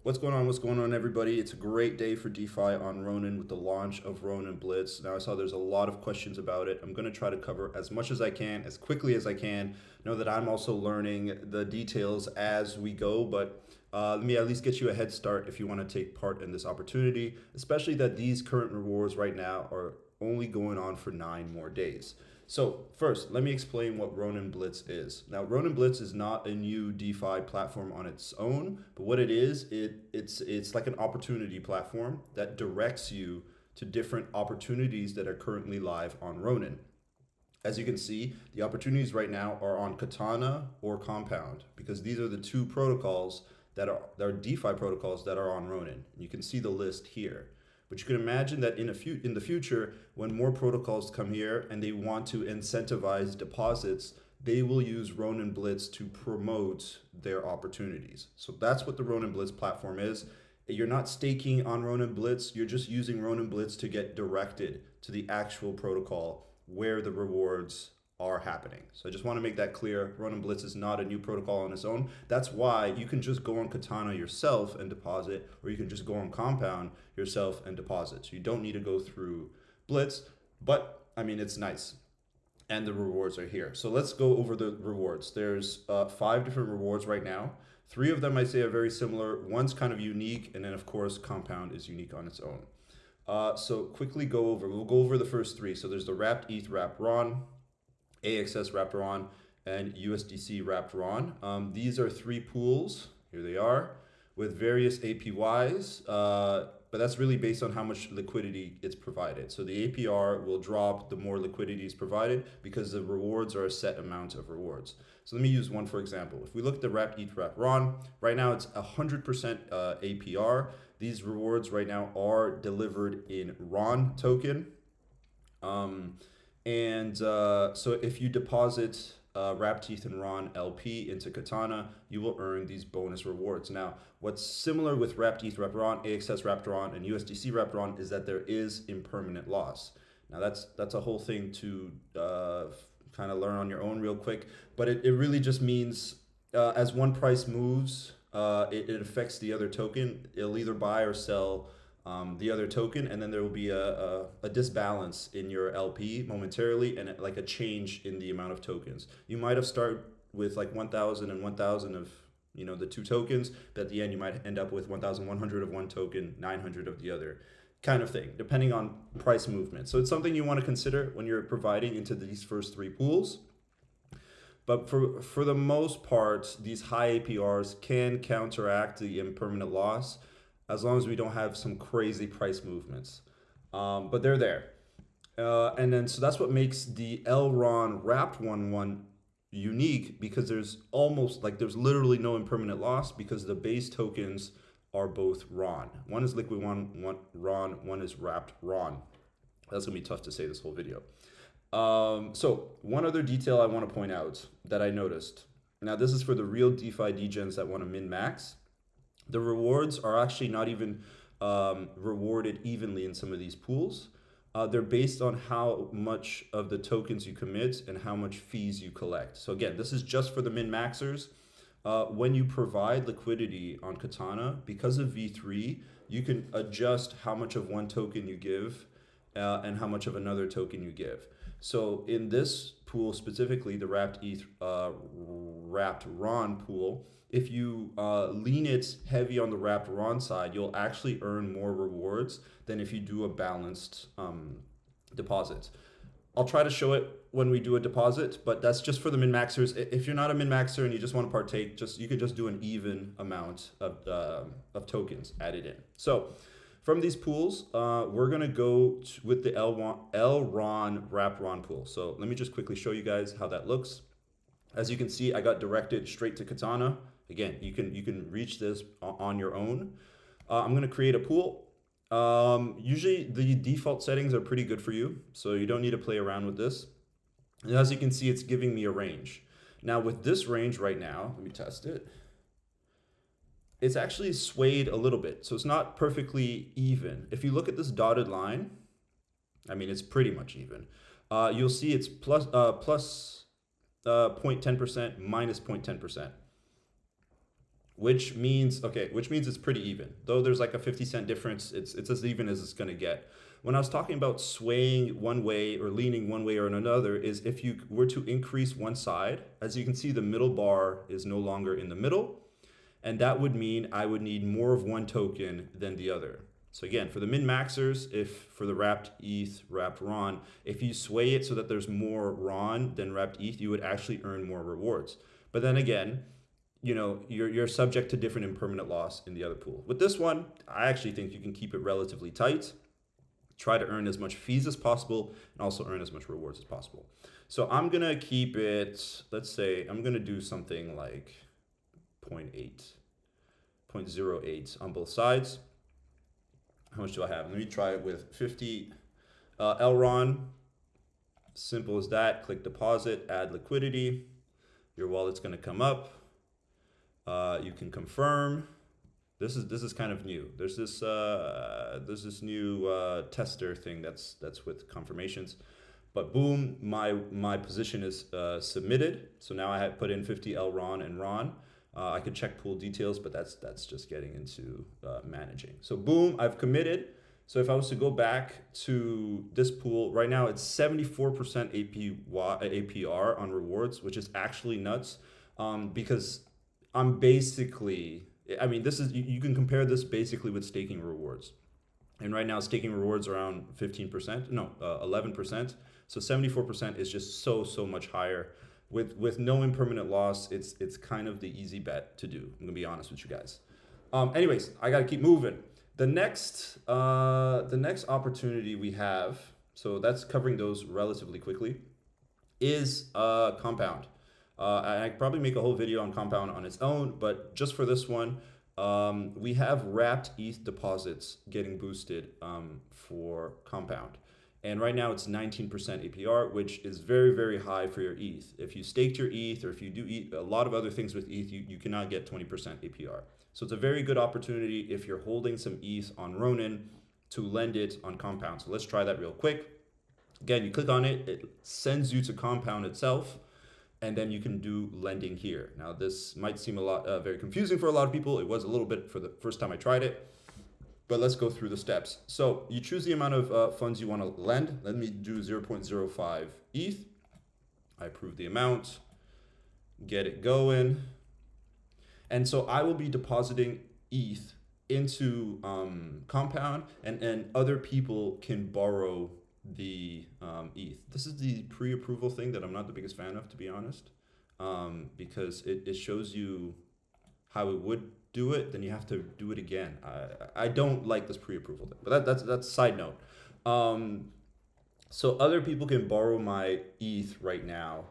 What's going on? What's going on, everybody? It's a great day for DeFi on Ronin with the launch of Ronin Blitz. Now, I saw there's a lot of questions about it. I'm going to try to cover as much as I can, as quickly as I can. Know that I'm also learning the details as we go, but let me at least get you a head start if you want to take part in this opportunity, especially that these current rewards right now are only going on for 9 more days. So first, let me explain what Ronin Blitz is. Now, Ronin Blitz is not a new DeFi platform on its own, but what it is, it's like an opportunity platform that directs you to different opportunities that are currently live on Ronin. As you can see, the opportunities right now are on Katana or Compound because these are the two protocols that are DeFi protocols that are on Ronin. You can see the list here. But you can imagine that in the future, when more protocols come here and they want to incentivize deposits, they will use Ronin Blitz to promote their opportunities. So that's what the Ronin Blitz platform is. You're not staking on Ronin Blitz, you're just using Ronin Blitz to get directed to the actual protocol where the rewards are happening. So I just want to make that clear. Ronin Blitz is not a new protocol on its own. That's why you can just go on Katana yourself and deposit, or you can just go on Compound yourself and deposit. So you don't need to go through Blitz, but I mean, it's nice. And the rewards are here. So let's go over the rewards. There's 5 different rewards right now. 3 of them I say are very similar. One's kind of unique, and then of course Compound is unique on its own. So quickly we'll go over the first 3. So there's the Wrapped ETH Wrapped RON, AXS WRON, and USDC WRON. These are 3 pools, here they are, with various APYs, but that's really based on how much liquidity it's provided. So the APR will drop the more liquidity is provided because the rewards are a set amount of rewards. So let me use one for example. If we look at the Wrapped ETH Wrapped RON, right now it's 100% APR. These rewards right now are delivered in RON token. So if you deposit Wrapped ETH and RON LP into Katana, you will earn these bonus rewards. Now, what's similar with Wrapped ETH Wrapped RON, AXS Wrapped RON, and USDC Wrapped RON is that there is impermanent loss. Now, that's a whole thing to kind of learn on your own real quick, but it really just means as one price moves, it affects the other token. It'll either buy or sell the other token, and then there will be a disbalance in your LP momentarily, and like a change in the amount of tokens. You might have started with like 1,000 and 1,000 of the 2 tokens, but at the end you might end up with 1,100 of one token, 900 of the other, kind of thing, depending on price movement. So it's something you want to consider when you're providing into these first 3 pools. But for the most part, these high APRs can counteract the impermanent loss, as long as we don't have some crazy price movements. But they're there. And then, so that's what makes the LRON-WRON one unique, because there's literally no impermanent loss because the base tokens are both RON. One is liquid RON, one is wrapped RON. That's gonna be tough to say this whole video. So one other detail I want to point out that I noticed. Now this is for the real DeFi degens that want to min-max. The rewards are actually not even rewarded evenly in some of these pools. They're based on how much of the tokens you commit and how much fees you collect. So again, this is just for the min-maxers. When you provide liquidity on Katana, because of V3, you can adjust how much of one token you give and how much of another token you give. So in this pool specifically, the Wrapped ETH Wrapped RON pool, if you lean it heavy on the Wrapped RON side, you'll actually earn more rewards than if you do a balanced deposit. I'll try to show it when we do a deposit, but that's just for the min-maxers. If you're not a min-maxer and you just want to partake, you could just do an even amount of tokens added in. So from these pools, we're gonna go with the LRON-WRON pool. So let me just quickly show you guys how that looks. As you can see, I got directed straight to Katana. Again, you can reach this on your own. I'm gonna create a pool. Usually the default settings are pretty good for you, so you don't need to play around with this. And as you can see, it's giving me a range. Now with this range right now, let me test it. It's actually swayed a little bit, so it's not perfectly even. If you look at this dotted line, I mean, it's pretty much even. You'll see it's plus 0.10%, minus 0.10%. which means it's pretty even. Though there's like a 50-cent difference, it's as even as it's going to get. When I was talking about swaying one way or leaning one way or another, is if you were to increase one side, as you can see, the middle bar is no longer in the middle, and that would mean I would need more of one token than the other. So again, for the min-maxers, if for the wrapped ETH, wrapped RON, if you sway it so that there's more RON than wrapped ETH, you would actually earn more rewards. But then again, you know, you're subject to different impermanent loss in the other pool. With this one, I actually think you can keep it relatively tight, try to earn as much fees as possible, and also earn as much rewards as possible. So I'm gonna keep it, let's say, I'm gonna do something like 0.08 on both sides. How much do I have? Let me try it with 50 LRON. Simple as that. Click deposit, add liquidity. Your wallet's gonna come up. You can confirm. This is kind of new. There's this new tester thing that's with confirmations. But boom, my position is submitted. So now I have put in 50 LRON and RON. I could check pool details, but that's just getting into managing. So boom, I've committed. So if I was to go back to this pool, right now it's 74% APR on rewards, which is actually nuts, because I'm basically, I mean, this is, you can compare this basically with staking rewards. And right now staking rewards around 15%, no, 11%. So 74% is just so much higher. With no impermanent loss, it's kind of the easy bet to do. I'm gonna be honest with you guys. Anyways, I gotta keep moving. The next opportunity we have, so that's covering those relatively quickly, is Compound. I could probably make a whole video on Compound on its own, but just for this one, we have wrapped ETH deposits getting boosted for Compound. And right now it's 19% APR, which is very high for your ETH. If you staked your ETH or if you do a lot of other things with ETH, you cannot get 20% APR. So it's a very good opportunity if you're holding some ETH on Ronin to lend it on Compound. So let's try that real quick. Again, you click on it, it sends you to Compound itself, and then you can do lending here. Now this might seem a lot very confusing for a lot of people. It was a little bit for the first time I tried it. But let's go through the steps. So you choose the amount of funds you want to lend. Let me do 0.05 ETH. I approve the amount, get it going. And so I will be depositing ETH into Compound, and other people can borrow the ETH. This is the pre-approval thing that I'm not the biggest fan of, to be honest, because it shows you how it would do it, then you have to do it again. I don't like this pre-approval thing, but that's a side note. So other people can borrow my ETH right now.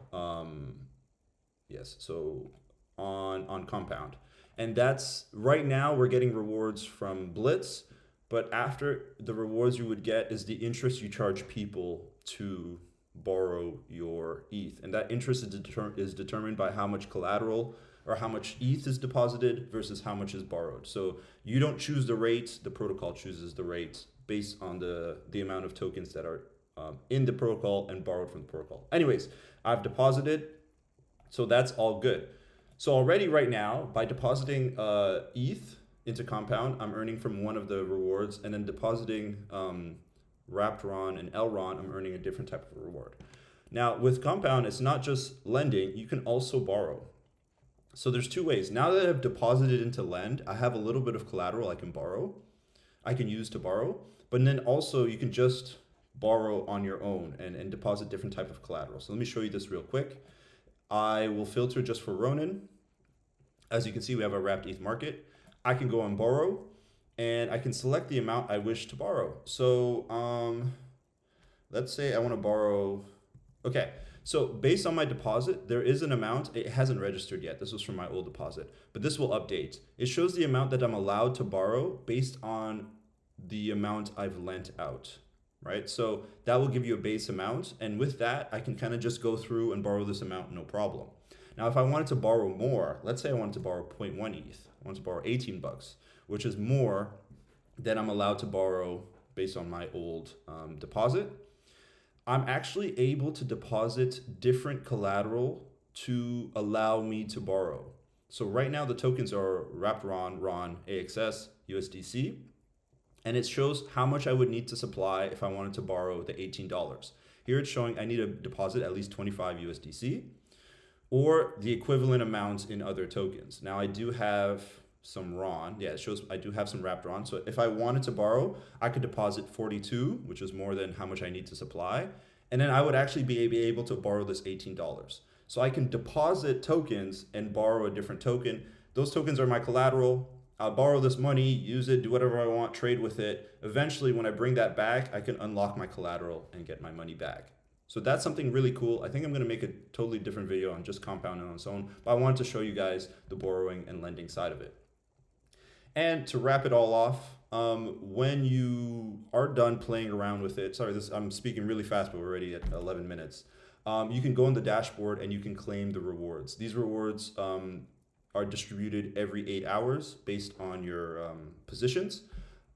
Yes, so on Compound, and that's right now we're getting rewards from Blitz, but after the rewards you would get is the interest you charge people to borrow your ETH, and that interest is determined by how much collateral or how much ETH is deposited versus how much is borrowed. So you don't choose the rate, the protocol chooses the rate based on the amount of tokens that are in the protocol and borrowed from the protocol. Anyways, I've deposited, so that's all good. So already right now, by depositing ETH into Compound, I'm earning from one of the rewards, and then depositing wrapped RON and LRON, I'm earning a different type of reward. Now with Compound, it's not just lending, you can also borrow. So there's two ways. Now that I've deposited into lend, I have a little bit of collateral I can use to borrow, but then also you can just borrow on your own and deposit different type of collateral. So let me show you this real quick. I will filter just for Ronin. As you can see, we have a wrapped ETH market. I can go on borrow, and I can select the amount I wish to borrow. So let's say I want to borrow, okay. So based on my deposit, there is an amount, it hasn't registered yet. This was from my old deposit, but this will update. It shows the amount that I'm allowed to borrow based on the amount I've lent out, right? So that will give you a base amount. And with that, I can kind of just go through and borrow this amount, no problem. Now, if I wanted to borrow more, let's say I wanted to borrow 0.1 ETH, I wanted to borrow 18 bucks, which is more than I'm allowed to borrow based on my old deposit. I'm actually able to deposit different collateral to allow me to borrow. So right now the tokens are WETH-WRON AXS USDC, and it shows how much I would need to supply if I wanted to borrow the $18. Here it's showing I need to deposit at least 25 USDC or the equivalent amounts in other tokens. Now I do have some RON. Yeah, it shows I do have some WETH-WRON. So if I wanted to borrow, I could deposit 42, which is more than how much I need to supply. And then I would actually be able to borrow this $18. So I can deposit tokens and borrow a different token. Those tokens are my collateral. I'll borrow this money, use it, do whatever I want, trade with it. Eventually, when I bring that back, I can unlock my collateral and get my money back. So that's something really cool. I think I'm going to make a totally different video on just compounding on its own, but I wanted to show you guys the borrowing and lending side of it. And to wrap it all off, when you are done playing around with it, sorry, I'm speaking really fast, but we're already at 11 minutes. You can go on the dashboard and you can claim the rewards. These rewards are distributed every 8 hours based on your positions.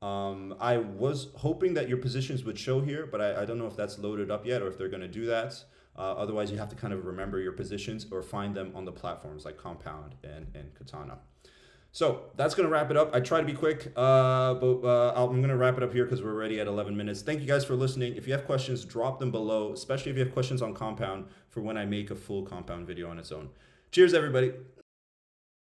I was hoping that your positions would show here, but I don't know if that's loaded up yet or if they're going to do that. Otherwise, you have to kind of remember your positions or find them on the platforms like Compound and Katana. So that's going to wrap it up. I try to be quick, but I'm going to wrap it up here because we're already at 11 minutes. Thank you guys for listening. If you have questions, drop them below, especially if you have questions on Compound for when I make a full Compound video on its own. Cheers, everybody.